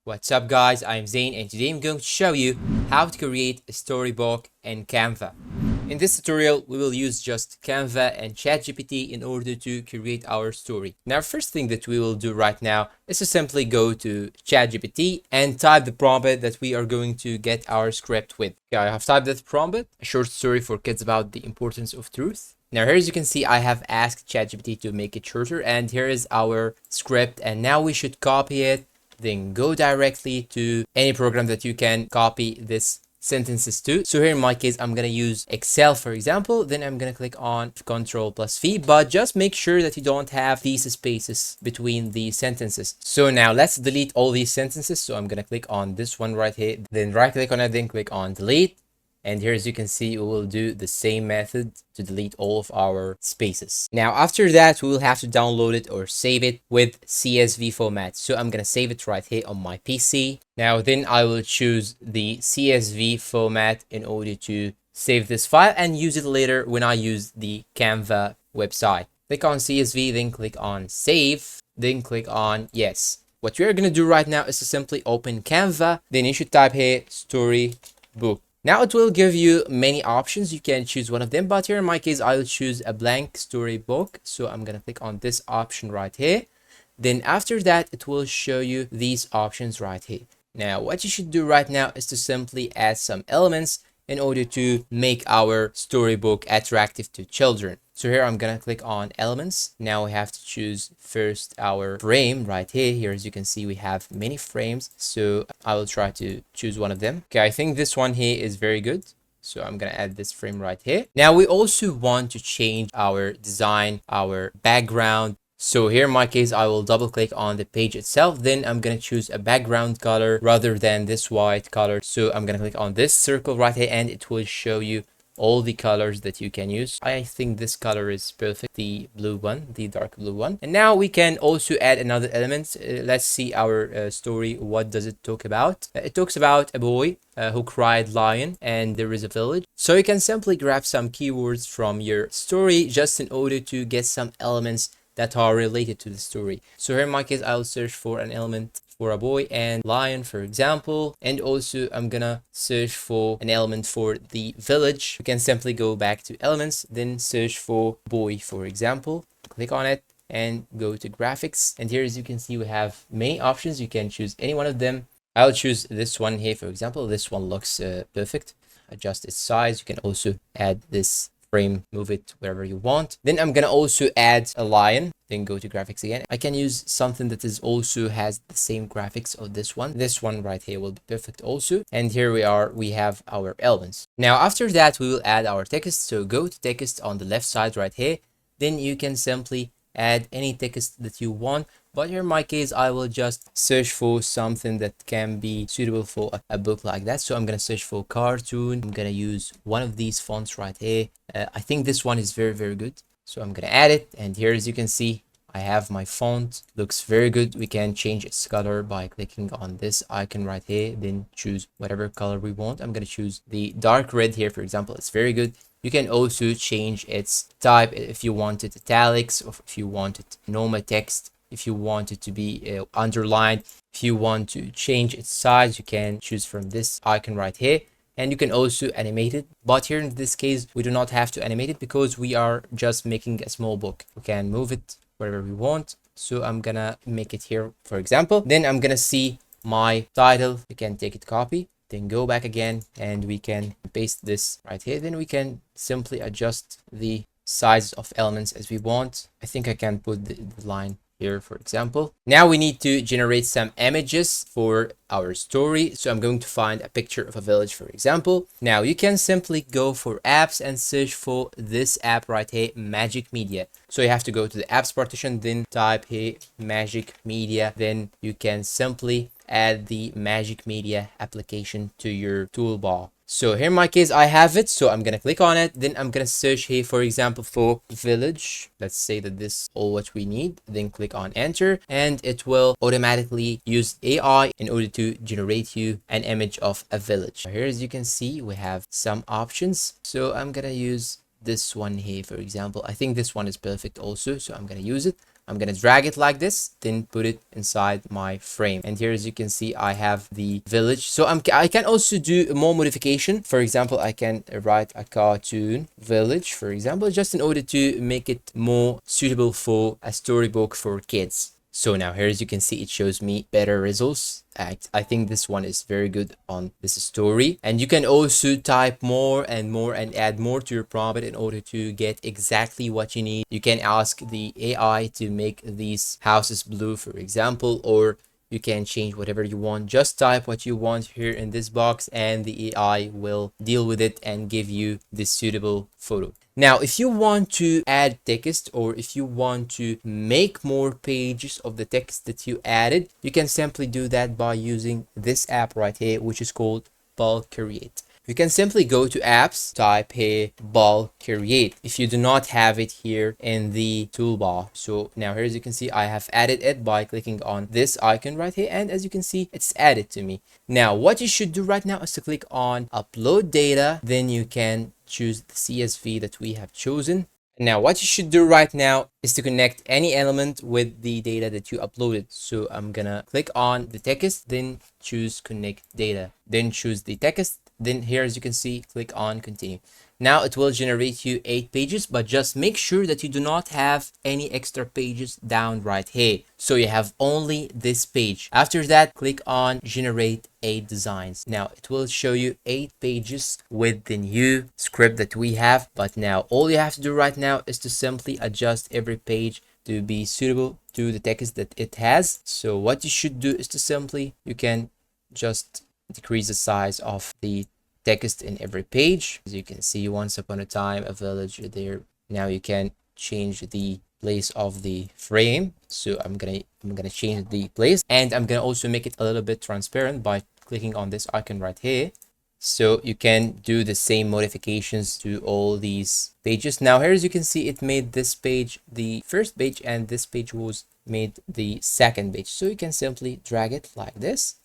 What's up guys, I'm Zain and today I'm going to show you how to create a storybook in Canva. In this tutorial, we will use just Canva and ChatGPT in order to create our story. Now, first thing that we will do right now is to simply go to ChatGPT and type the prompt that we are going to get our script with. Okay, I have typed that prompt, a short story for kids about the importance of truth. Now here, as you can see, I have asked ChatGPT to make it shorter, and here is our script, and now we should copy it, then go directly to any program that you can copy this sentences to. So here in my case, I'm gonna use Excel, for example. Then I'm gonna click on Ctrl+V, but just make sure that you don't have these spaces between the sentences. So now let's delete all these sentences. So I'm gonna click on this one right here, then right click on it, then click on delete. And here, as you can see, we will do the same method to delete all of our spaces. Now, after that, we will have to download it or save it with CSV format. So I'm going to save it right here on my PC. Now, then I will choose the CSV format in order to save this file and use it later when I use the Canva website. Click on CSV, then click on save, then click on yes. What we are going to do right now is to simply open Canva. Then you should type here storybook. Now it will give you many options. You can choose one of them, but here in my case, I will choose a blank storybook. So I'm going to click on this option right here. Then after that, it will show you these options right here. Now, what you should do right now is to simply add some elements in order to make our storybook attractive to children. So here I'm gonna click on elements. Now we have to choose first our frame right here. Here, as you can see, we have many frames. So I will try to choose one of them. Okay, I think this one here is very good. So I'm gonna add this frame right here. Now we also want to change our design, our background. So here in my case, I will double click on the page itself. Then I'm going to choose a background color rather than this white color. So I'm going to click on this circle right here and it will show you all the colors that you can use. I think this color is perfect, the blue one, the dark blue one. And now we can also add another element. Let's see our story. What does it talk about? It talks about a boy who cried lion and there is a village. So you can simply grab some keywords from your story just in order to get some elements that are related to the story. So here in my case, I'll search for an element for a boy and lion, for example. And also I'm gonna search for an element for the village. You can simply go back to elements, then search for boy, for example. Click on it and go to graphics. And here, as you can see, we have many options. You can choose any one of them. I'll choose this one here, for example. This one looks perfect. Adjust its size. You can also add this frame, move it wherever you want. Then I'm gonna also add a lion, then go to graphics again. I can use something that is also has the same graphics of this one. This one right here will be perfect also. And here we have our elements. Now after that, we will add our text. So go to text on the left side right here. Then you can simply add any text that you want. But here in my case, I will just search for something that can be suitable for a book like that. So I'm going to search for cartoon. I'm going to use one of these fonts right here. I think this one is very, very good. So I'm going to add it. And here, as you can see, I have my font. Looks very good. We can change its color by clicking on this icon right here. Then choose whatever color we want. I'm going to choose the dark red here, for example. It's very good. You can also change its type if you want it italics, or if you want it normal text. If you want it to be underlined, if you want to change its size, you can choose from this icon right here. And you can also animate it. But here in this case, we do not have to animate it because we are just making a small book. We can move it wherever we want. So I'm gonna make it here, for example. Then I'm gonna see my title. We can take it copy, then go back again, and we can paste this right here. Then we can simply adjust the size of elements as we want. I think I can put the line here, for example. Now we need to generate some images for our story. So I'm going to find a picture of a village, for example. Now you can simply go for apps and search for this app right here, Magic Media. So you have to go to the apps partition, then type here Magic Media. Then you can simply add the Magic Media application to your toolbar. So here in my case, I have it. So I'm going to click on it. Then I'm going to search here, for example, for village. Let's say that this is all what we need. Then click on enter and it will automatically use AI in order to generate you an image of a village. Here, as you can see, we have some options. So I'm going to use this one here, for example. I think this one is perfect also. So I'm going to use it. I'm gonna drag it like this, then put it inside my frame. And here, as you can see, I have the village. So I can also do more modification. For example, I can write a cartoon village, for example, just in order to make it more suitable for a storybook for kids. So now here, as you can see, it shows me better results. I think this one is very good on this story. And you can also type more and more and add more to your prompt in order to get exactly what you need. You can ask the AI to make these houses blue, for example, or you can change whatever you want. Just type what you want here in this box and the AI will deal with it and give you this suitable photo. Now, if you want to add text or if you want to make more pages of the text that you added, you can simply do that by using this app right here, which is called Bulk Create. You can simply go to apps, type here Bulk Create if you do not have it here in the toolbar. So now here, as you can see, I have added it by clicking on this icon right here, and as you can see, it's added to me. Now what you should do right now is to click on upload data, then you can choose the CSV that we have chosen. Now what you should do right now is to connect any element with the data that you uploaded. So I'm gonna click on the text, then choose connect data, then choose the text. Then here, as you can see, click on continue. Now it will generate you 8 pages, but just make sure that you do not have any extra pages down right here. So you have only this page. After that, click on generate 8 designs. Now it will show you 8 pages with the new script that we have. But now all you have to do right now is to simply adjust every page to be suitable to the text that it has. So what you should do is to simply, you can just decrease the size of the text in every page. As you can see, once upon a time a village there. Now you can change the place of the frame. So I'm gonna change the place, and I'm gonna also make it a little bit transparent by clicking on this icon right here. So you can do the same modifications to all these pages. Now here, as you can see, it made this page the first page and this page was made the second page. So you can simply drag it like this,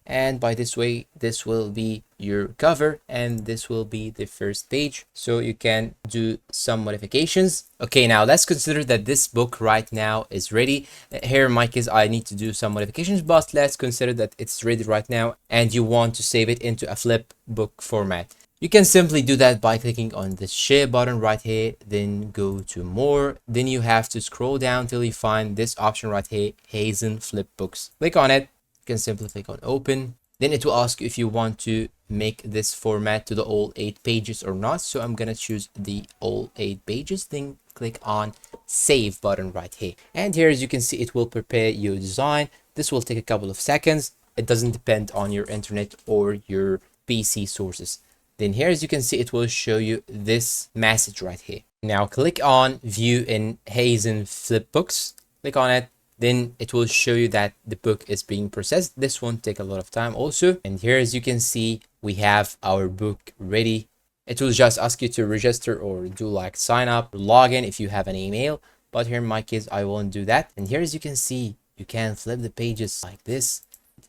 and by this way, this will be your cover and this will be the first page. So you can do some modifications. Okay, now let's consider that this book right now is ready. Here in my case, I need to do some modifications, but let's consider that it's ready right now and you want to save it into a flip book format. You can simply do that by clicking on the share button right here, then go to more. Then you have to scroll down till you find this option right here, Hazen Flipbooks. Click on it. You can simply click on open. Then it will ask you if you want to make this format to the all 8 pages or not. So I'm gonna choose the all 8 pages, then click on save button right here. And here, as you can see, it will prepare your design. This will take a couple of seconds. It doesn't depend on your internet or your PC sources. Then here, as you can see, it will show you this message right here. Now click on view in Hazen Flipbooks. Click on it. Then it will show you that the book is being processed. This won't take a lot of time also. And here, as you can see, we have our book ready. It will just ask you to register or do like sign up, log in if you have an email. But here in my case, I won't do that. And here, as you can see, you can flip the pages like this.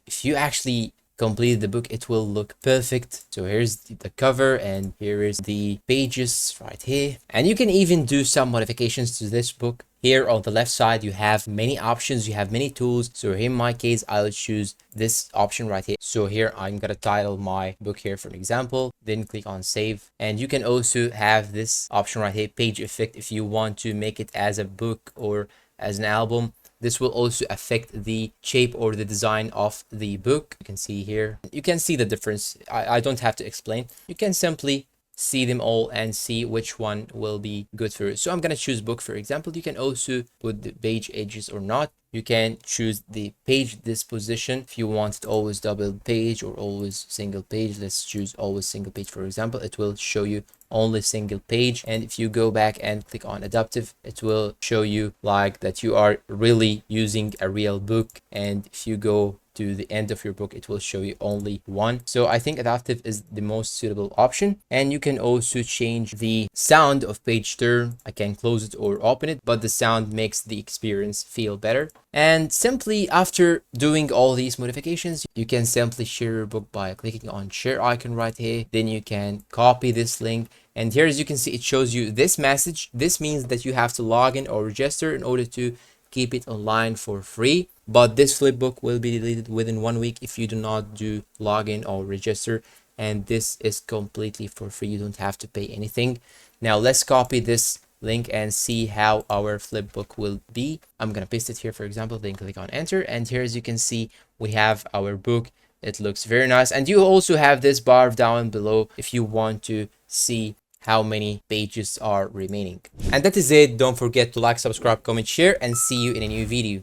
If you actually complete the book, it will look perfect. So here's the cover and here is the pages right here. And you can even do some modifications to this book. Here on the left side, you have many options, you have many tools. So here in my case, I'll choose this option right here. So here I'm gonna title my book here, for example, then click on save. And you can also have this option right here, page effect, if you want to make it as a book or as an album. This will also affect the shape or the design of the book. You can see here, you can see the difference. I don't have to explain. You can simply see them all and see which one will be good for you. So I'm going to choose book, for example. You can also put the page edges or not. You can choose the page disposition. If you want it always double page or always single page, let's choose always single page, for example. It will show you only single page. And if you go back and click on adaptive, it will show you like that you are really using a real book. And if you go to the end of your book, it will show you only one. So I think adaptive is the most suitable option. And you can also change the sound of page turn. I can close it or open it, but the sound makes the experience feel better. And simply after doing all these modifications, you can simply share your book by clicking on share icon right here. Then you can copy this link. And here, as you can see, it shows you this message. This means that you have to log in or register in order to keep it online for free. But this flipbook will be deleted within 1 week if you do not do login or register. And this is completely for free. You don't have to pay anything. Now let's copy this link and see how our flipbook will be. I'm gonna paste it here, for example, then click on enter. And here, as you can see, we have our book. It looks very nice. And you also have this bar down below if you want to see how many pages are remaining. And that is it. Don't forget to like, subscribe, comment, share, and see you in a new video.